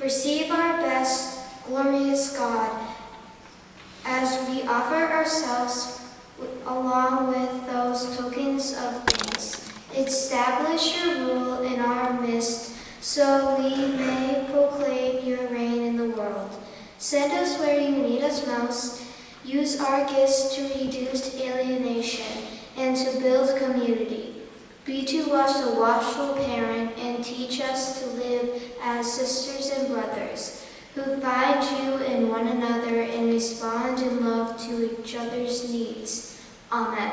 Receive our best, glorious God, as we offer ourselves along with those tokens of thanks. Establish your rule in our midst, so we may proclaim your reign in the world. Send us where you need us most. Use our gifts to reduce alienation and to build community. Be to us a watchful parent and teach us to live as sisters and brothers who find you in one another and respond in love to each other's needs. Amen.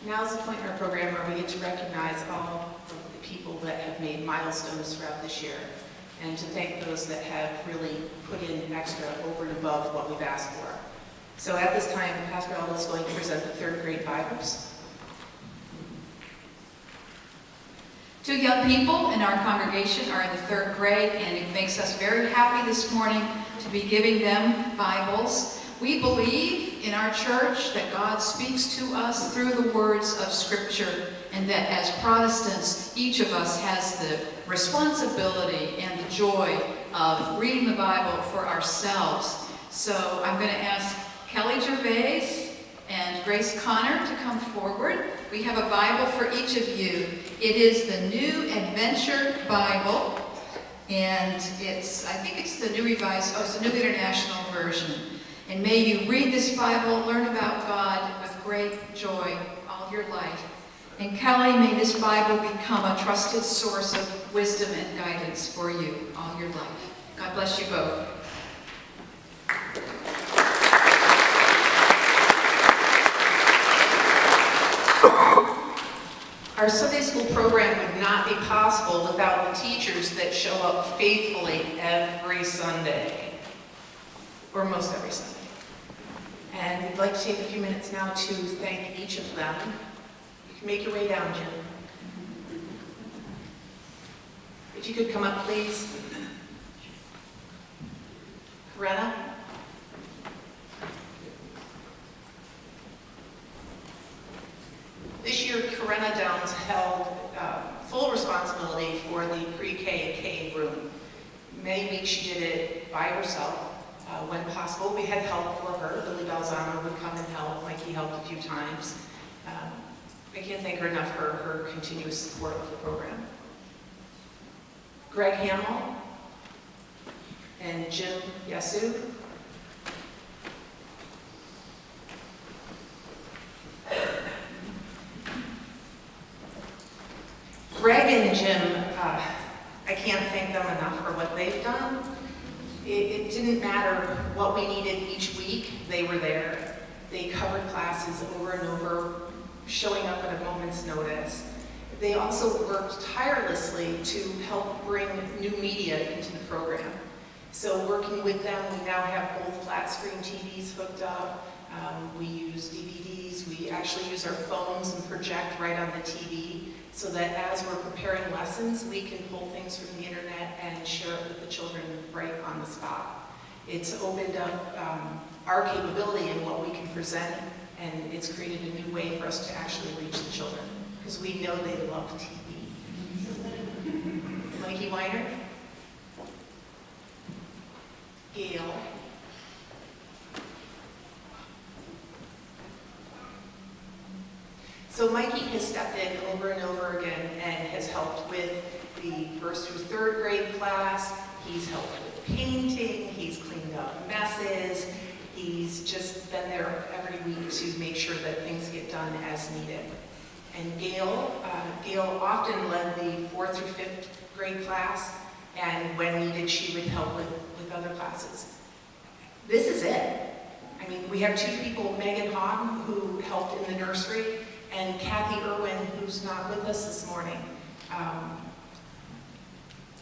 Now's the point in our program where we get to recognize all of the people that have made milestones throughout this year, and to thank those that have really put in extra over and above what we've asked for. So at this time, Pastor Alda is going to present the third grade Bibles. Two young people in our congregation are in the third grade, and it makes us very happy this morning to be giving them Bibles. We believe in our church that God speaks to us through the words of Scripture, and that as Protestants, each of us has the responsibility and the joy of reading the Bible for ourselves. So I'm going to ask Kelly Gervais and Grace Connor to come forward. We have a Bible for each of you. It is the New Adventure Bible, and I think it's the New Revised, it's the New International Version. And may you read this Bible, learn about God with great joy all your life. And Kelly, may this Bible become a trusted source of wisdom and guidance for you all your life. God bless you both. Our Sunday school program would not be possible without the teachers that show up faithfully every Sunday, or most every Sunday. And we'd like to take a few minutes now to thank each of them. You can make your way down, Jim. If you could come up, please. Corinna. This year, Corinna Downs held full responsibility for the pre-K and K room. Many weeks she did it by herself. When possible, we had help for her. Lily Balzano would come and help. Mikey helped a few times. I can't thank her enough for her continuous support of the program. Greg Hamill and Jim Yasu. Greg and Jim, I can't thank them enough for what they've done. It didn't matter what we needed each week, they were there. They covered classes over and over, showing up at a moment's notice. They also worked tirelessly to help bring new media into the program. So working with them, we now have both flat screen TVs hooked up. We use DVDs. We actually use our phones and project right on the TV, so that as we're preparing lessons, we can pull things from the internet and share it with the children right on the spot. It's opened up our capability in what we can present, and it's created a new way for us to actually reach the children, because we know they love TV. Mikey Weiner, Gail, so Mikey has stepped in over and over again and has helped with the first through third grade class. He's helped with painting, he's cleaned up messes, he's just been there every week to make sure that things get done as needed. And Gail often led the 4th through 5th grade class, and when needed, she would help with other classes. This is it. I mean, we have 2 people, Megan Hahn, who helped in the nursery, and Kathy Irwin, who's not with us this morning.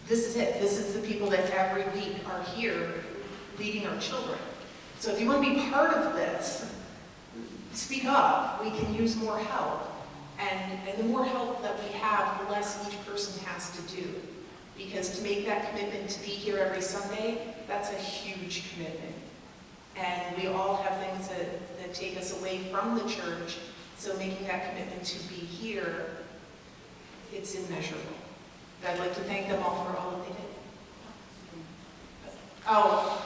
This is it. This is the people that every week are here leading our children. So if you want to be part of this, speak up. We can use more help. And the more help that we have, the less each person has to do. Because to make that commitment to be here every Sunday, that's a huge commitment. And we all have things that take us away from the church, so making that commitment to be here, it's immeasurable. I'd like to thank them all for all that they did. Oh,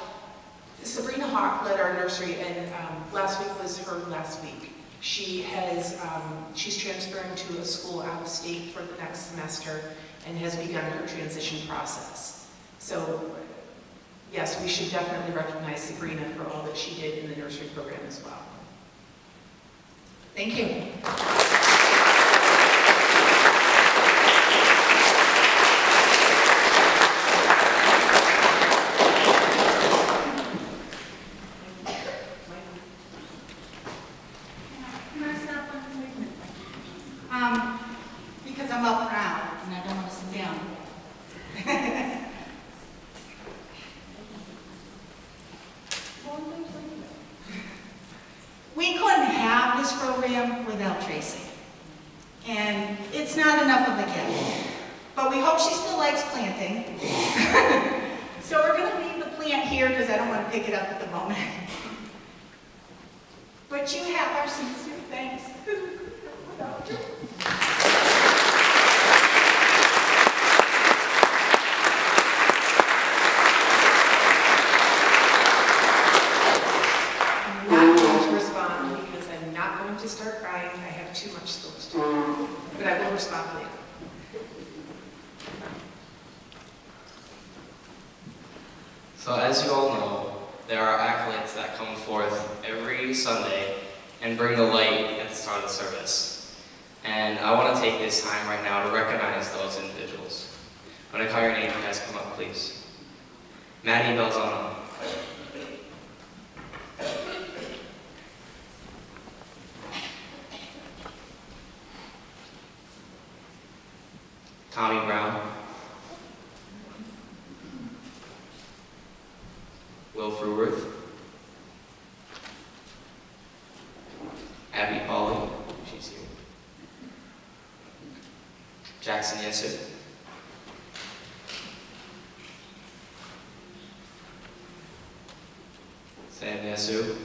Sabrina Hawk led our nursery, and last week was her last week. She's transferring to a school out of state for the next semester and has begun her transition process. So, yes, we should definitely recognize Sabrina for all that she did in the nursery program as well. Thank you. Because I'm up proud and I don't want to sit down. We couldn't have this program without Tracy. And it's not enough of a gift. But we hope she still likes planting. So we're going to leave the plant here because I don't want to pick it up at the moment. But you have our sincere thanks. I'm not going to respond because I'm not going to start crying. I have too much still to do. But I will respond later. So as you all know, there are acolytes that come forth every Sunday and bring the light at the start of the service. And I want to take this time right now to recognize those individuals. I'm going to call your name, you guys come up, please. Maddie Belzano. Tommy Brown. Will Fruworth. Abby Polly, she's here. Jackson Yesser. Sam Yasu.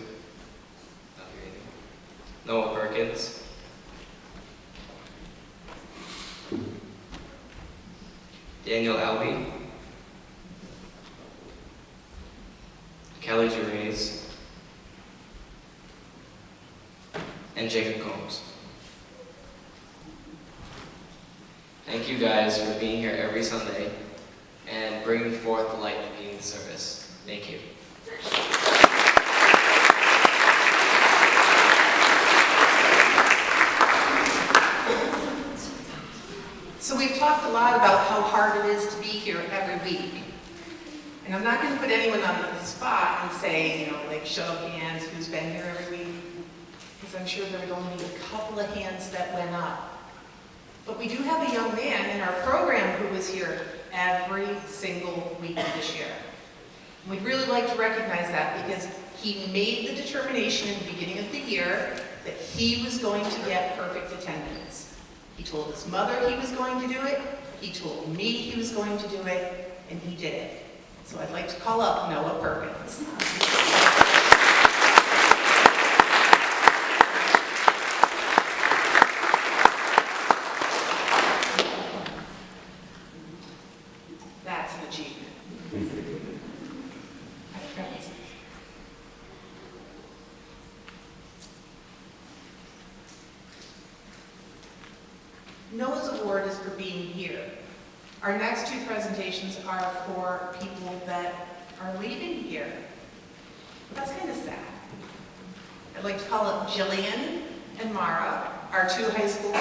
Not here either. Noah Perkins. Daniel Albee. Kelly Gervais. And Jacob Combs. Thank you guys for being here every Sunday and bringing forth the light to be in the service. Thank you. So we've talked a lot about how hard it is to be here every week. And I'm not going to put anyone on the spot and say, you know, like show of hands who's been here every week, because I'm sure there were only a couple of hands that went up. But we do have a young man in our program who was here every single week of this year. And we'd really like to recognize that because he made the determination in the beginning of the year that he was going to get perfect attendance. He told his mother he was going to do it, he told me he was going to do it, and he did it. So I'd like to call up Noah Perkins. That's an achievement. Noah's award is for being here. Our next two presentations are for people that are leaving here. That's kind of sad. I'd like to call up Jillian and Mara, our two high school